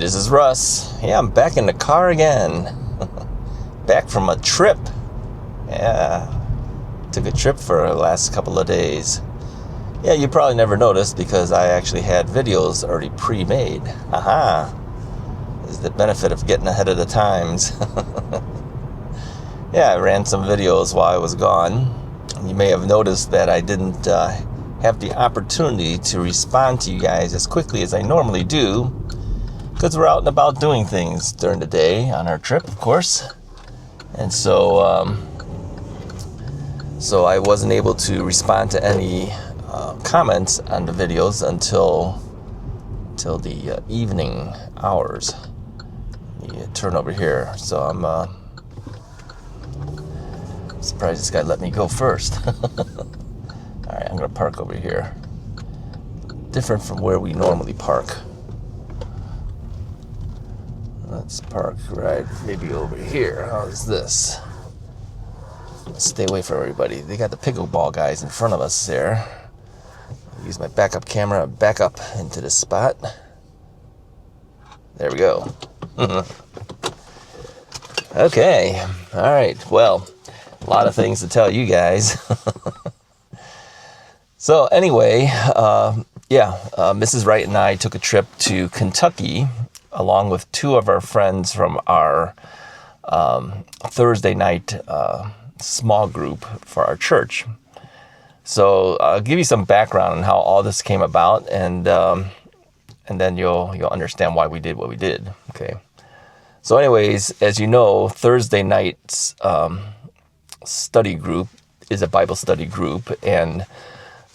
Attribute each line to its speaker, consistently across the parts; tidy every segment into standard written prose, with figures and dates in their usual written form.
Speaker 1: this is Russ. Yeah, I'm back in the car again. Back from a trip. Yeah, took a trip for the last couple of days. Yeah, you probably never noticed because I actually had videos already pre-made. Aha. This is the benefit of getting ahead of the times. Yeah, I ran some videos while I was gone. You may have noticed that I didn't have the opportunity to respond to you guys as quickly as I normally do because we're out and about doing things during the day on our trip, of course. And so I wasn't able to respond to any comments on the videos until the evening hours. Let me turn over here. So I'm surprised this guy let me go first. Alright, I'm going to park over here. Different from where we normally park. Let's park right maybe over here. How's this? Stay away from everybody. They got the pickleball guys in front of us there. I'll use my backup camera and back up into this spot. There we go. Okay. Alright, well, a lot of things to tell you guys. So anyway, Mrs. Wright and I took a trip to Kentucky along with two of our friends from our Thursday night small group for our church. So I'll give you some background on how all this came about, and then you'll understand why we did what we did. Okay. So anyways, as you know, Thursday night's study group is a Bible study group, and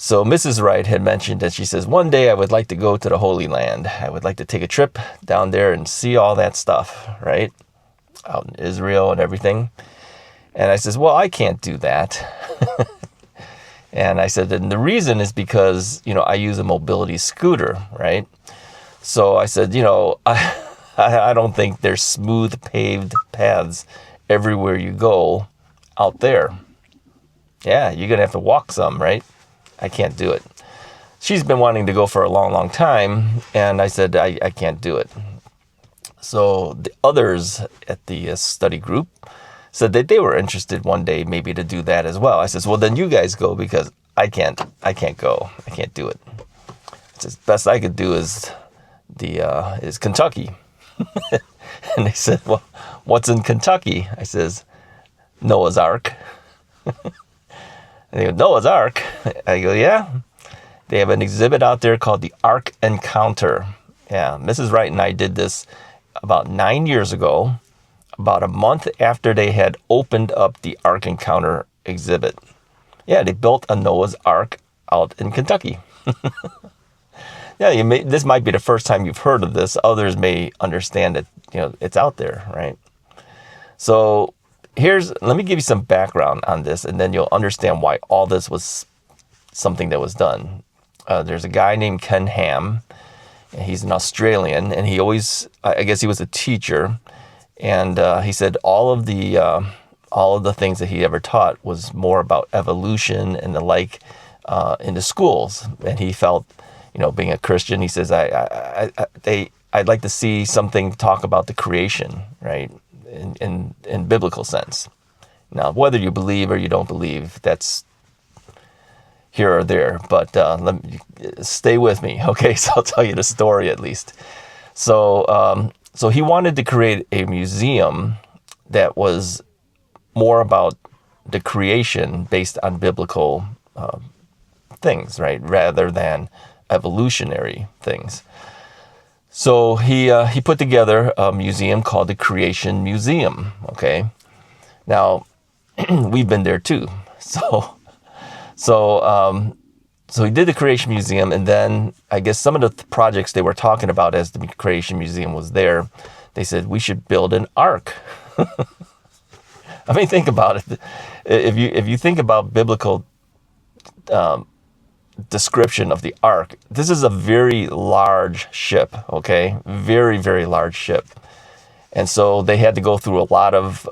Speaker 1: so Mrs. Wright had mentioned that she says, one day I would like to go to the Holy Land. I would like to take a trip down there and see all that stuff, right? Out in Israel and everything. And I says, well, I can't do that. And I said, and the reason is because, I use a mobility scooter, right? So I said, I don't think there's smooth paved paths everywhere you go out there. Yeah, you're going to have to walk some, right? I can't do it. She's been wanting to go for a long, long time, and I said, I can't do it. So the others at the study group said that they were interested one day maybe to do that as well. I says, well, then you guys go because I can't go. I can't do it. It's the best I could do is Kentucky. And they said, well, what's in Kentucky? I says, Noah's Ark. And they go, Noah's Ark? I go, yeah. They have an exhibit out there called the Ark Encounter. Yeah, Mrs. Wright and I did this about 9 years ago, about a month after they had opened up the Ark Encounter exhibit. Yeah, they built a Noah's Ark out in Kentucky. Yeah, this might be the first time you've heard of this. Others may understand that, it's out there, right? So let me give you some background on this, and then you'll understand why all this was something that was done. There's a guy named Ken Ham, and he's an Australian, and I guess he was a teacher, and he said all of the things that he ever taught was more about evolution and the like in the schools, and he felt, being a Christian, he says, I'd like to see something talk about the creation, right? In biblical sense. Now, whether you believe or you don't believe, that's here or there. But stay with me, okay? So I'll tell you the story at least. So he wanted to create a museum that was more about the creation based on biblical things, right? Rather than evolutionary things. So he put together a museum called the Creation Museum, okay? Now, we've been there too. So he did the Creation Museum, and then I guess some of the projects they were talking about as the Creation Museum was there, they said, we should build an ark. I mean, think about it. If you think about biblical description of the ark, this is a very large ship, okay? Very, very large ship. And so they had to go through a lot of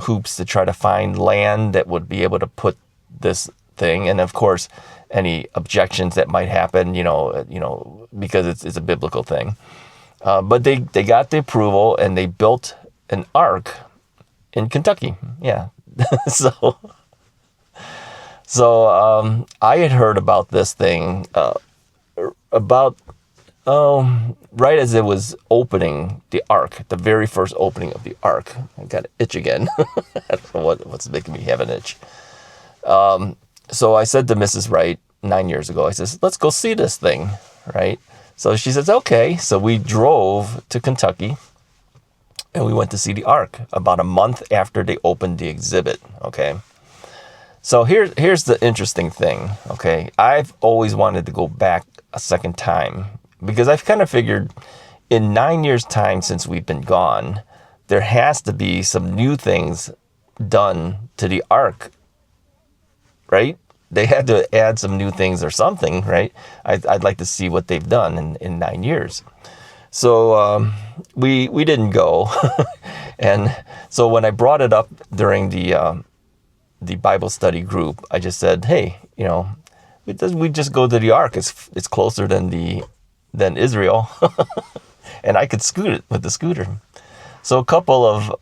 Speaker 1: hoops to try to find land that would be able to put this thing. And of course, any objections that might happen, because it's a biblical thing. But they got the approval and they built an ark in Kentucky. Yeah. So I had heard about this thing about right as it was opening the ark, the very first opening of the ark. I got an itch again. I don't know what's making me have an itch. So I said to Mrs. Wright 9 years ago, I says, let's go see this thing, right? So she says, okay. So we drove to Kentucky and we went to see the ark about a month after they opened the exhibit, okay? So here's the interesting thing, okay? I've always wanted to go back a second time because I've kind of figured in 9 years' time since we've been gone, there has to be some new things done to the ark, right? They had to add some new things or something, right? I'd like to see what they've done in 9 years. So we didn't go. And so when I brought it up during the Bible study group, I just said, hey, we just go to the ark. It's closer than Israel. And I could scoot it with the scooter. So a couple of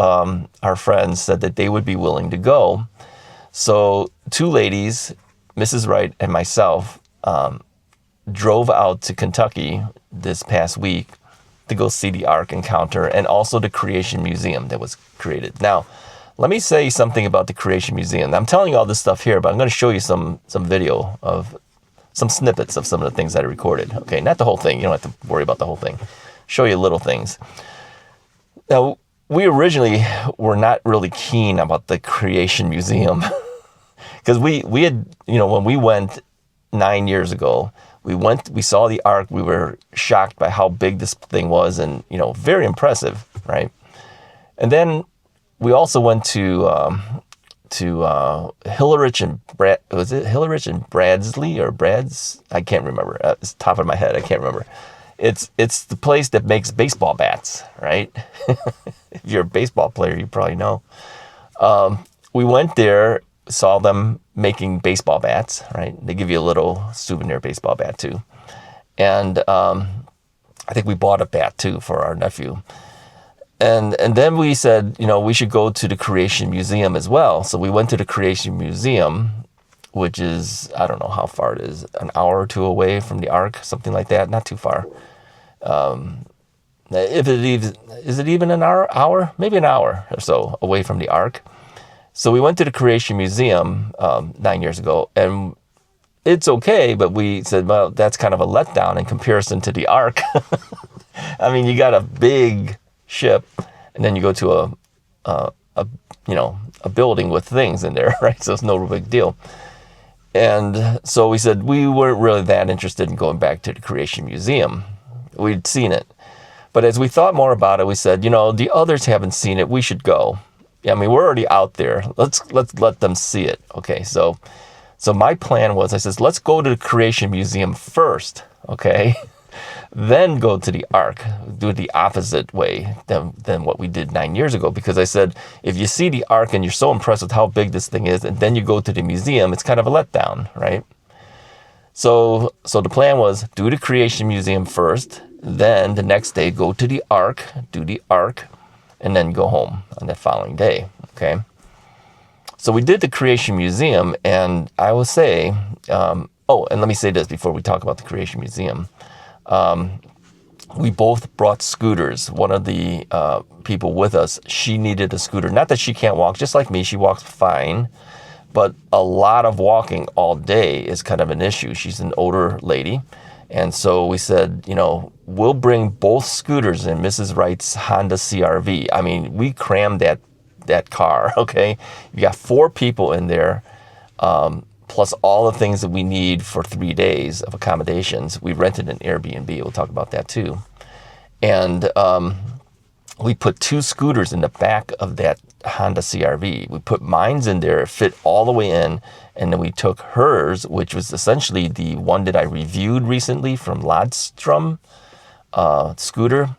Speaker 1: our friends said that they would be willing to go. So two ladies, Mrs. Wright and myself, drove out to Kentucky this past week to go see the Ark Encounter and also the Creation Museum that was created. Now, let me say something about the Creation Museum. I'm telling you all this stuff here, but I'm going to show you some video of some snippets of some of the things that I recorded. Okay, not the whole thing. You don't have to worry about the whole thing. Show you little things. Now, we originally were not really keen about the Creation Museum because we had, when we went 9 years ago, we saw the Ark. We were shocked by how big this thing was and, very impressive, right? And then we also went to Hillerich and Hillerich and Bradsley or Brads? I can't remember. It's top of my head. I can't remember. It's the place that makes baseball bats, right? If you're a baseball player, you probably know. We went there, saw them making baseball bats, right? They give you a little souvenir baseball bat too. And I think we bought a bat too for our nephew. And then we said, we should go to the Creation Museum as well. So we went to the Creation Museum, which is, I don't know how far it is, an hour or two away from the Ark, something like that, not too far. Is it even an hour? Maybe an hour or so away from the Ark. So we went to the Creation Museum 9 years ago, and it's okay, but we said, well, that's kind of a letdown in comparison to the Ark. I mean, you got a big ship, and then you go to a building with things in there, right? So it's no big deal. And so we said we weren't really that interested in going back to the Creation Museum. We'd seen it. But as we thought more about it, we said, the others haven't seen it. We should go. I mean, we're already out there. Let's let them see it. Okay, so my plan was, I says, let's go to the Creation Museum first, okay? Then go to the Ark, do it the opposite way than what we did 9 years ago. Because I said, if you see the Ark and you're so impressed with how big this thing is, and then you go to the museum, it's kind of a letdown, right? So the plan was do the Creation Museum first, then the next day go to the Ark, do the Ark, and then go home on that following day, okay? So we did the Creation Museum, and I will say, and let me say this before we talk about the Creation Museum. We both brought scooters. One of the people with us, she needed a scooter. Not that she can't walk, just like me, she walks fine. But a lot of walking all day is kind of an issue. She's an older lady. And so we said, we'll bring both scooters in Mrs. Wright's Honda CRV. I mean, we crammed that car, okay? You got 4 people in there, plus all the things that we need for 3 days of accommodations. We rented an Airbnb. We'll talk about that too. And we put 2 scooters in the back of that Honda CRV. We put mines in there, fit all the way in, and then we took hers, which was essentially the one that I reviewed recently from Lodstrom scooter,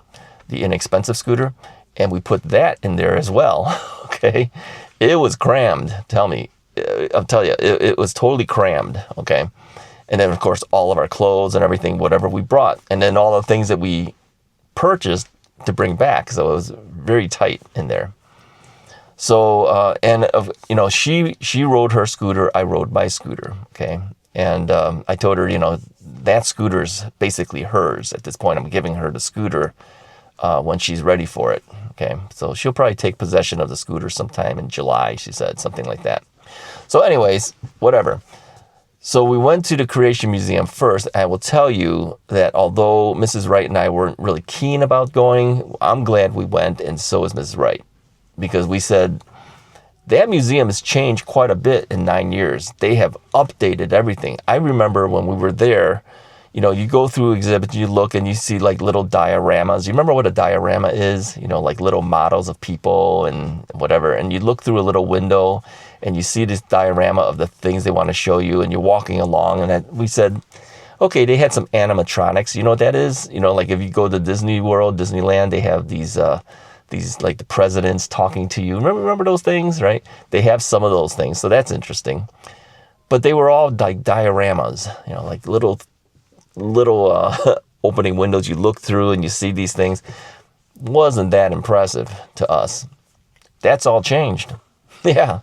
Speaker 1: the inexpensive scooter, and we put that in there as well, okay? It was crammed, I'll tell you, it was totally crammed, okay? And then, of course, all of our clothes and everything, whatever we brought, and then all the things that we purchased to bring back. So it was very tight in there. So, she rode her scooter, I rode my scooter, okay? And I told her, that scooter's basically hers at this point. I'm giving her the scooter when she's ready for it, okay? So she'll probably take possession of the scooter sometime in July, she said, something like that. So anyways, whatever. So we went to the Creation Museum first. I will tell you that although Mrs. Wright and I weren't really keen about going, I'm glad we went, and so is Mrs. Wright. Because we said, that museum has changed quite a bit in 9 years. They have updated everything. I remember when we were there, you go through exhibits, you look and you see like little dioramas. You remember what a diorama is? Like little models of people and whatever. And you look through a little window and you see this diorama of the things they want to show you, and you're walking along. And we said, okay, they had some animatronics. You know what that is? Like if you go to Disney World, Disneyland, they have these like the presidents talking to you. Remember those things, right? They have some of those things, so that's interesting. But they were all like dioramas, like little opening windows you look through and you see these things. Wasn't that impressive to us. That's all changed. Yeah,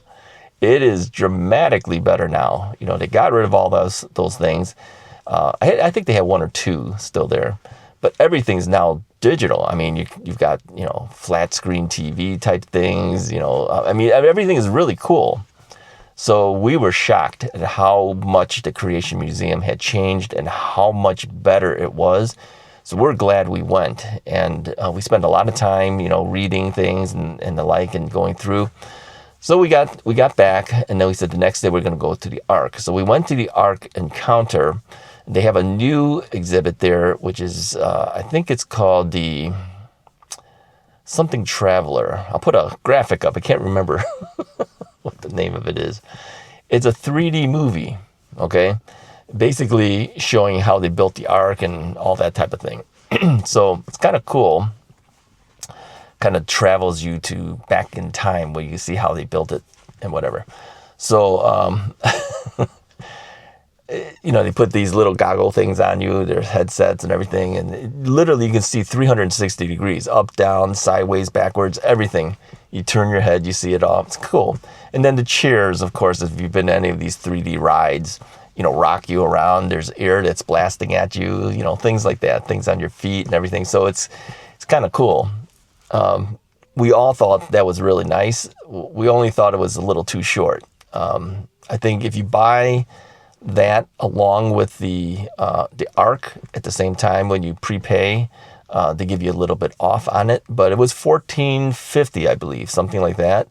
Speaker 1: it is dramatically better now. They got rid of all those things. I think they have one or two still there, but everything's now digital. I mean, you've got, flat screen TV type things, everything is really cool. So we were shocked at how much the Creation Museum had changed and how much better it was. So we're glad we went, and we spent a lot of time, reading things and the like and going through. So we got back, and then we said the next day we're going to go to the Ark. So we went to the Ark Encounter. They have a new exhibit there, which is, I think it's called the something Traveler. I'll put a graphic up. I can't remember what the name of it is. It's a 3D movie, okay? Basically showing how they built the Ark and all that type of thing. So it's kind of cool. Kind of travels you to back in time where you see how they built it and whatever. So, they put these little goggle things on you, their headsets and everything, and literally you can see 360 degrees, up, down, sideways, backwards, everything. You turn your head, you see it all. It's cool. And then the chairs, of course, if you've been to any of these 3D rides, rock you around. There's air that's blasting at you, things like that, things on your feet and everything. So it's kind of cool. We all thought that was really nice. We only thought it was a little too short. I think if you buy that along with the Ark at the same time when you prepay, they give you a little bit off on it. But it was $14.50, I believe, something like that.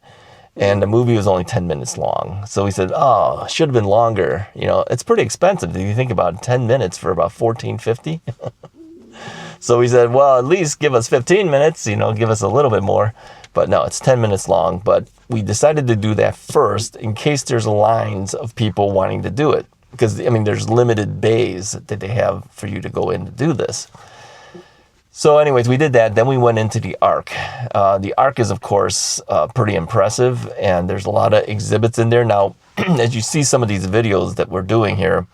Speaker 1: And the movie was only 10 minutes long. So we said, oh, should have been longer. It's pretty expensive if you think about it, 10 minutes for about $14.50. So we said, well, at least give us 15 minutes, give us a little bit more. But no, it's 10 minutes long. But we decided to do that first in case there's lines of people wanting to do it. Because, there's limited bays that they have for you to go in to do this. So anyways, we did that. Then we went into the Ark. The Ark is, of course, pretty impressive. And there's a lot of exhibits in there. Now, as you see some of these videos that we're doing here,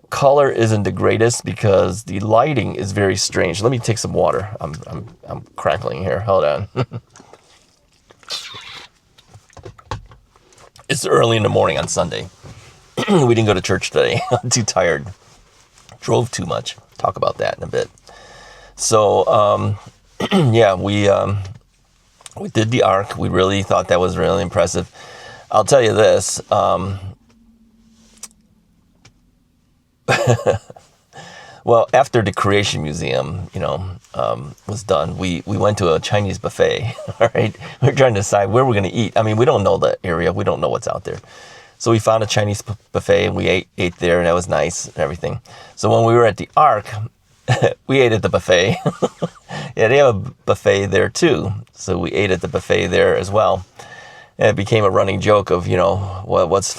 Speaker 1: color isn't the greatest because the lighting is very strange. Let me take some water. I'm crackling here. Hold on. It's early in the morning on Sunday. We didn't go to church today. I'm too tired. Drove too much. Talk about that in a bit. So, yeah, we did the Ark. We really thought that was really impressive. I'll tell you this. Well, after the Creation Museum, was done, we went to a Chinese buffet. All right, we're trying to decide where we're going to eat. We don't know the area. We don't know what's out there. So we found a Chinese buffet and we ate there, and that was nice and everything. So when we were at the Ark, we ate at the buffet. Yeah, they have a buffet there too. So we ate at the buffet there as well. And it became a running joke of, what's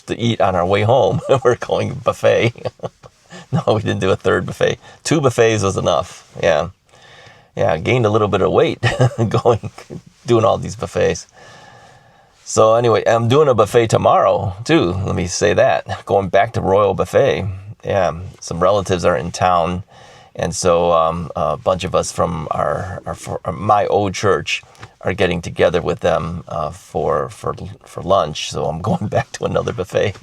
Speaker 1: to eat on our way home. We're going buffet. No, we didn't do a third buffet. 2 buffets was enough. Yeah. Yeah, I gained a little bit of weight doing all these buffets. So anyway, I'm doing a buffet tomorrow too. Let me say that. Going back to Royal Buffet. Yeah, some relatives are in town And so a bunch of us from my old church are getting together with them for lunch. So I'm going back to another buffet.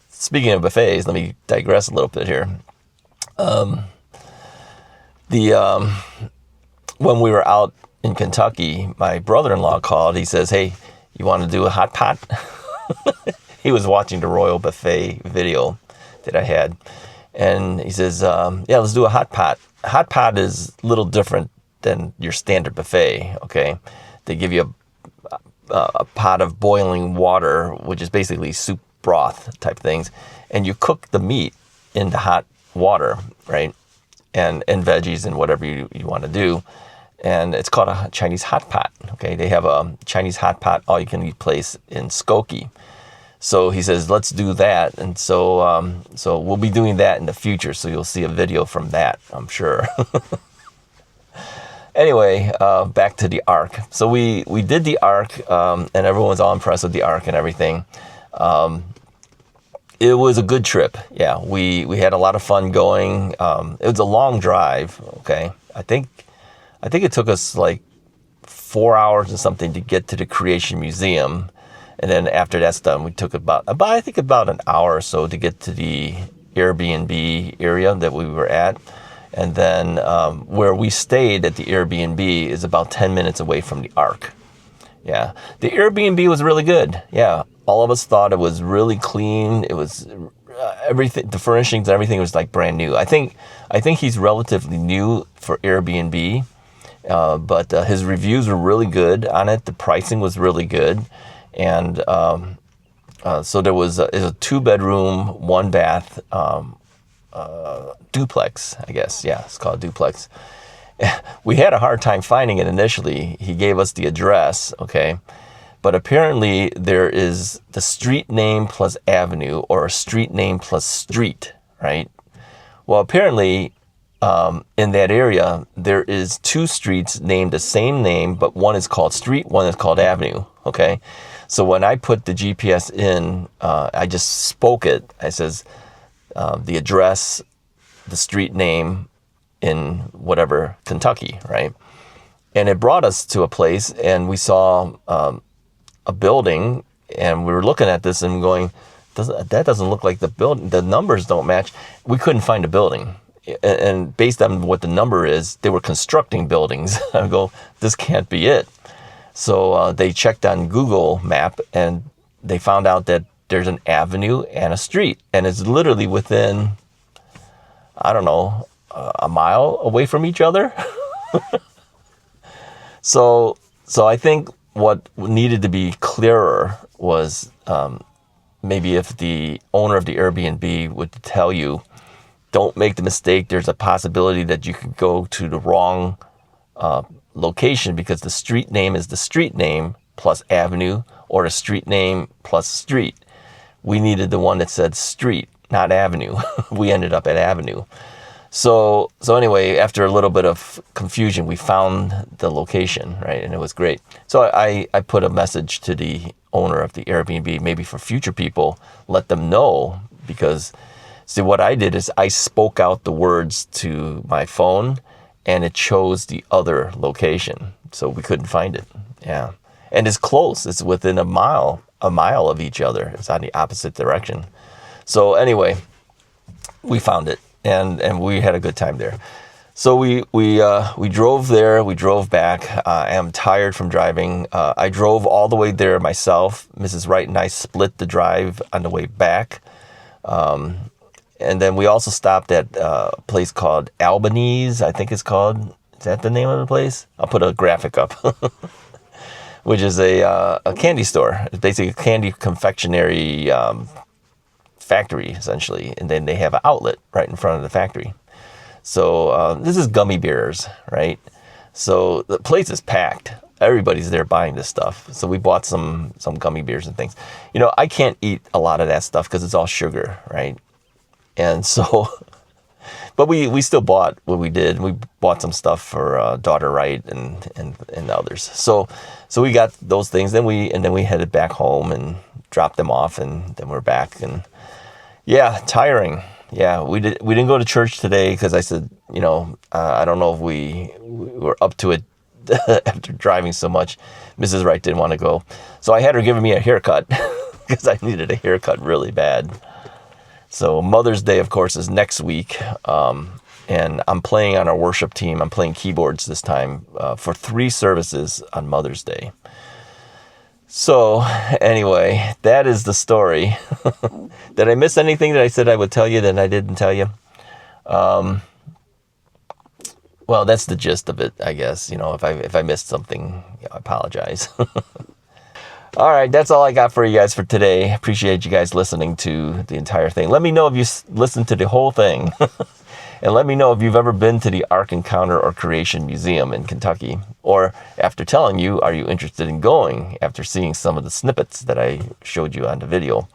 Speaker 1: Speaking of buffets, let me digress a little bit here. When we were out in Kentucky, my brother-in-law called. He says, "Hey, you want to do a hot pot?" He was watching the Royal Buffet video that I had. And he says, "Yeah, let's do a hot pot." Hot pot is a little different than your standard buffet, okay? They give you a pot of boiling water, which is basically soup broth type things. And you cook the meat in the hot water, right? And veggies and whatever you want to do. And it's called a Chinese hot pot, okay? They have a Chinese hot pot all-you-can-eat place in Skokie. So he says, let's do that. And so we'll be doing that in the future. So you'll see a video from that, I'm sure. Anyway, back to the Ark. So we did the Ark, and everyone was all impressed with the Ark and everything. It was a good trip. Yeah, we had a lot of fun going. It was a long drive, okay? I think it took us like 4 hours or something to get to the Creation Museum. And then after that's done, we took about an hour or so to get to the Airbnb area that we were at. And then where we stayed at the Airbnb is about 10 minutes away from the Ark. Yeah, the Airbnb was really good. Yeah, all of us thought it was really clean. It was everything, the furnishings and everything was like brand new. I think he's relatively new for Airbnb, but his reviews were really good on it. The pricing was really good. And so there was a 2-bedroom, 1-bath duplex, I guess. Yeah, it's called a duplex. We had a hard time finding it initially. He gave us the address, okay? But apparently there is the street name plus avenue or a street name plus street, right? Well, apparently in that area, there is 2 streets named the same name, but one is called street, one is called avenue, okay? So when I put the GPS in, I just spoke it. I says the address, the street name in whatever, Kentucky, right? And it brought us to a place, and we saw a building, and we were looking at this and going, that doesn't look like the building. The numbers don't match. We couldn't find a building. And based on what the number is, they were constructing buildings. I go, this can't be it. So they checked on Google Map, and they found out that there's an avenue and a street, and it's literally within, I don't know, a mile away from each other. So I think what needed to be clearer was maybe if the owner of the Airbnb would tell you, don't make the mistake. There's a possibility that you could go to the wrong location because the street name is the street name plus avenue or the street name plus street. We needed the one that said street, not avenue. We ended up at avenue. So anyway, after a little bit of confusion, we found the location, right? And it was great. So I put a message to the owner of the Airbnb, maybe for future people, let them know, because see, what I did is I spoke out the words to my phone and it chose the other location. So we couldn't find it. Yeah. And it's close. It's within a mile of each other. It's on the opposite direction. So anyway, we found it. And we had a good time there. So we drove there. We drove back. I am tired from driving. I drove all the way there myself. Mrs. Wright and I split the drive on the way back. And then we also stopped at a place called Albanese, I think it's called. Is that the name of the place? I'll put a graphic up. Which is a candy store. It's basically a candy confectionery factory, essentially, and then they have an outlet right in front of the factory. So this is gummy bears, right? So the place is packed. Everybody's there buying this stuff. So we bought some gummy bears and things. You know, I can't eat a lot of that stuff because it's all sugar, right? And so, but we still bought what we did. We bought some stuff for daughter Wright and others. So we got those things. Then we headed back home and dropped them off, and then we're back. And yeah, tiring. Yeah, we didn't go to church today because I said, I don't know if we were up to it after driving so much. Mrs. Wright didn't want to go. So I had her giving me a haircut because I needed a haircut really bad. So Mother's Day, of course, is next week. And I'm playing on our worship team. I'm playing keyboards this time for 3 services on Mother's Day. So anyway, that is the story. Did I miss anything that I said I would tell you that I didn't tell you? Well, that's the gist of it, I guess. If I missed something, I apologize. All right, that's all I got for you guys for today. Appreciate you guys listening to the entire thing. Let me know if you listened to the whole thing. And let me know if you've ever been to the Ark Encounter or Creation Museum in Kentucky. Or after telling you, are you interested in going after seeing some of the snippets that I showed you on the video?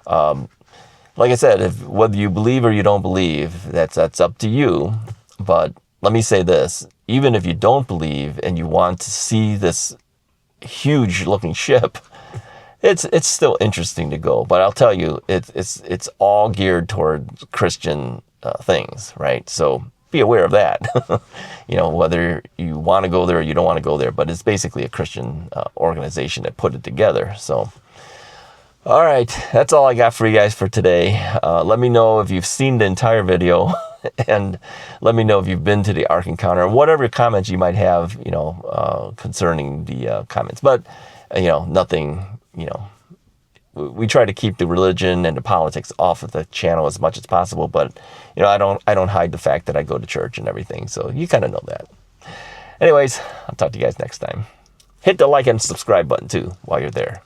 Speaker 1: Like I said, whether you believe or you don't believe, that's up to you. But let me say this, even if you don't believe and you want to see this huge looking ship, it's still interesting to go. But I'll tell you, it's all geared toward Christian things, right? So be aware of that. Whether you want to go there or you don't want to go there, but it's basically a Christian organization that put it together. So, all right, that's all I got for you guys for today. Let me know if you've seen the entire video, and let me know if you've been to the Ark Encounter, whatever comments you might have, concerning the comments. But nothing. We try to keep the religion and the politics off of the channel as much as possible, but I don't hide the fact that I go to church and everything, so you kind of know that. Anyways, I'll talk to you guys next time. Hit the like and subscribe button too while you're there.